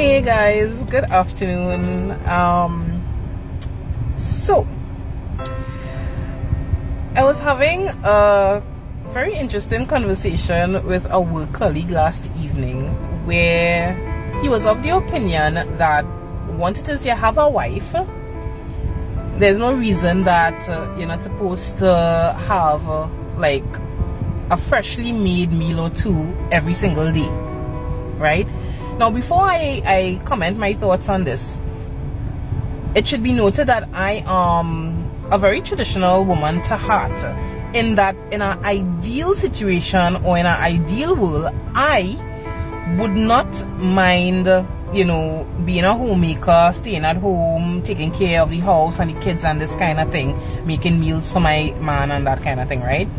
Hey guys, good afternoon. So I was having a very interesting conversation with a work colleague last evening where he was of the opinion that once it is you have a wife, there's no reason that you're not supposed to have like a freshly made meal or two every single day, right? Now, before I comment my thoughts on this, it should be noted that I am a very traditional woman to heart, in that in an ideal situation or in an ideal world, I would not mind, being a homemaker, staying at home, taking care of the house and the kids and this kind of thing, making meals for my man and that kind of thing, right?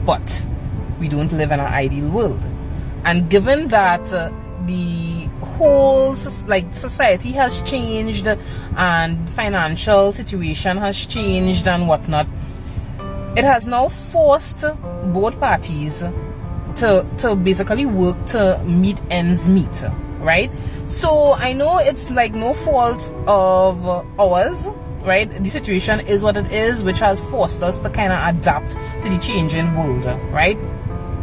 But we don't live in an ideal world. And given that the whole society has changed and financial situation has changed and whatnot, it has now forced both parties to basically work to meet ends meet, right? So I know it's like no fault of ours, right? The situation is what it is, which has forced us to kind of adapt to the changing world, right?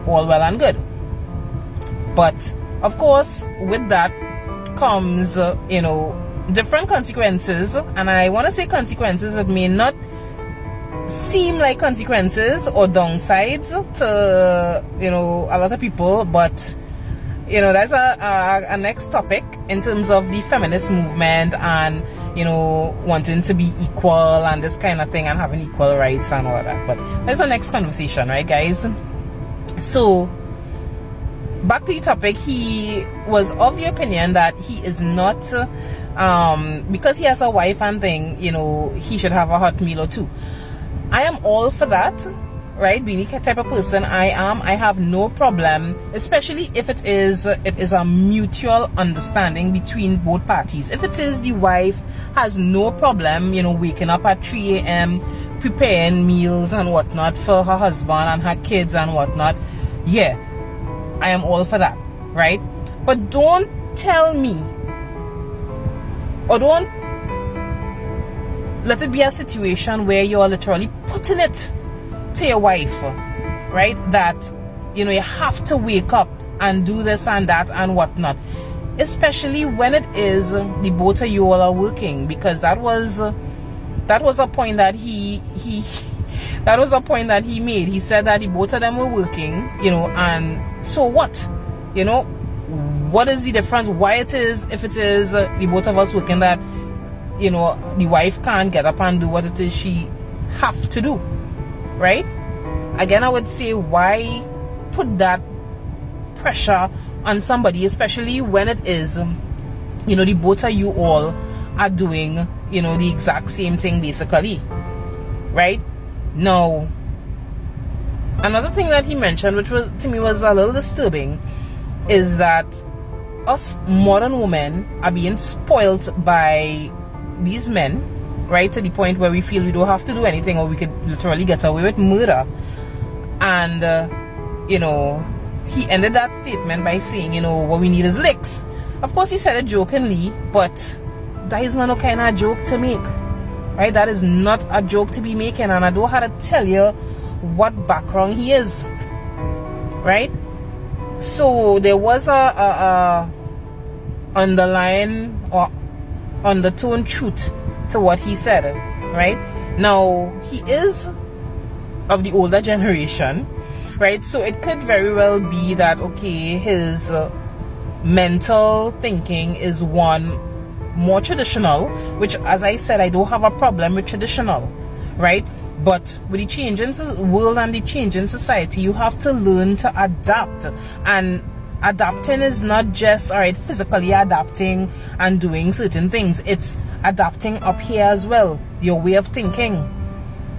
All well and good. But of course, with that comes, different consequences. And I want to say consequences that may not seem like consequences or downsides to, a lot of people. But, that's a next topic in terms of the feminist movement and, wanting to be equal and this kind of thing and having equal rights and all that. But that's the next conversation, right, guys? So back to the topic, he was of the opinion that he is not, because he has a wife and thing, he should have a hot meal or two. I am all for that, right? Being the type of person I am, I have no problem, especially if it is a mutual understanding between both parties. If it is the wife has no problem, waking up at 3 a.m., preparing meals and whatnot for her husband and her kids and whatnot, yeah, I am all for that, right? But don't tell me, or don't let it be a situation where you're literally putting it to your wife, right? That, you have to wake up and do this and that and whatnot. Especially when it is the both of you all are working, because that was a point that he made. He said that the both of them were working, and so what? What is the difference? Why it is, if it is the both of us working, that, the wife can't get up and do what it is she have to do, right? Again, I would say, why put that pressure on somebody, especially when it is, the both of you all are doing, the exact same thing basically, right? Now, another thing that he mentioned, which was to me was a little disturbing, is that us modern women are being spoilt by these men, right, to the point where we feel we don't have to do anything, or we could literally get away with murder. And he ended that statement by saying, what we need is licks. Of course, he said it jokingly, but that is not a kind of joke to make, right? That is not a joke to be making, and I don't have to tell you what background he is, right? So there was a underlying or undertone truth to what he said, right? Now, he is of the older generation, right? So it could very well be that, okay, his mental thinking is one more traditional, which, as I said, I don't have a problem with traditional, right? But with the changing world and the changing society, you have to learn to adapt. And adapting is not just, all right, physically adapting and doing certain things. It's adapting up here as well, your way of thinking.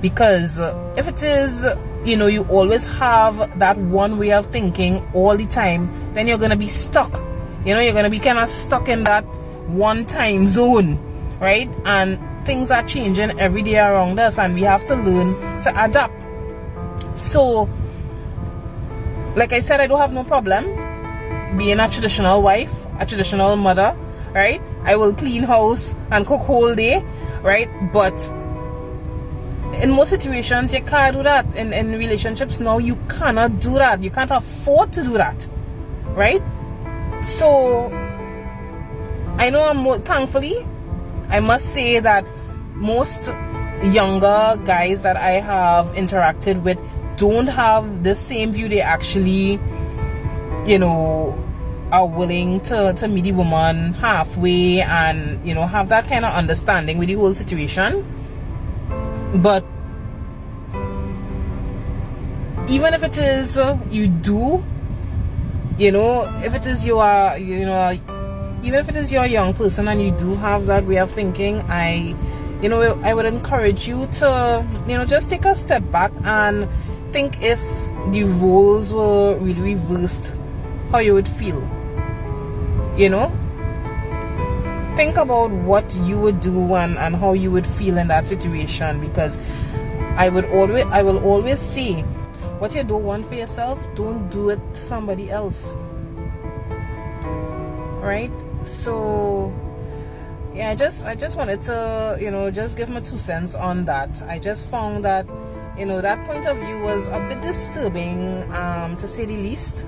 Because if it is, you always have that one way of thinking all the time, then you're going to be stuck. You're going to be kind of stuck in that one time zone, right? And things are changing every day around us, and we have to learn to adapt. So, like I said, I don't have no problem being a traditional wife. a traditional mother, right? I will clean house and cook whole day, right? But in most situations, you can't do that. In relationships now, you cannot do that. You can't afford to do that, right? So I know thankfully, I must say that most younger guys that I have interacted with don't have the same view. They actually, are willing to meet the woman halfway and, have that kind of understanding with the whole situation. But even if it is you do, if it is even if it is you're a young person and you do have that way of thinking, I would encourage you to, just take a step back and think if the roles were really reversed, how you would feel. Think about what you would do and how you would feel in that situation, because I will always say, what you don't want for yourself, don't do it to somebody else. Right? So yeah, I just wanted to, just give my 2 cents on that. I just found that, that point of view was a bit disturbing, to say the least.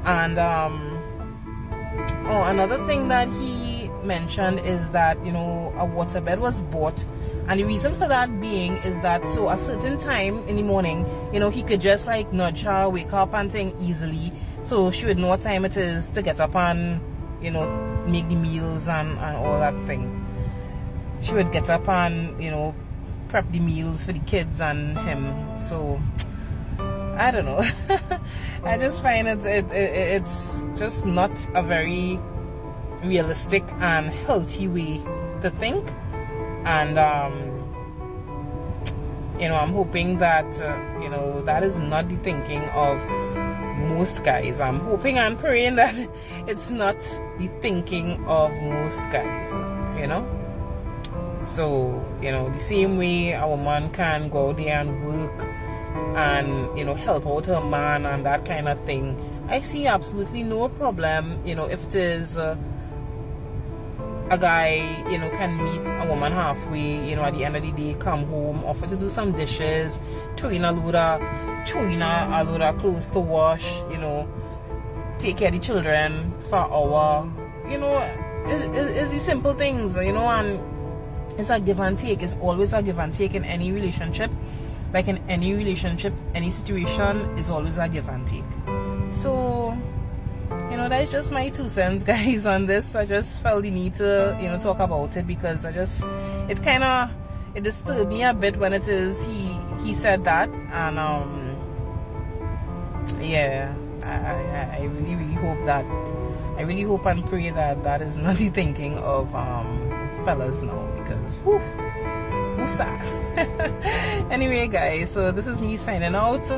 And another thing that he mentioned is that, a waterbed was bought, and the reason for that being is that so a certain time in the morning, he could just like nudge her, wake up and thing easily, so she would know what time it is to get up and make the meals and all that thing. She would get up and prep the meals for the kids and him. So I don't know. I just find it's just not a very realistic and healthy way to think. And I'm hoping that that is not the thinking of most guys. I'm hoping and praying that it's not the thinking of most guys, So, the same way a woman can go out there and work and, help out her man and that kind of thing, I see absolutely no problem, if it is a guy, can meet a woman halfway, at the end of the day, come home, offer to do some dishes, throw in a load of clothes to wash, take care of the children for an hour, it's the simple things, and it's a give and take. It's always a give and take in any relationship. Like in any relationship, any situation is always a give and take. So, that's just my 2 cents, guys, on this. I just felt the need to, talk about it, because it disturbed me a bit when it is he said that, and yeah, I really, really hope that, I really hope and pray that that is not the thinking of fellas now, because who's sad. Anyway, guys, so this is me signing out.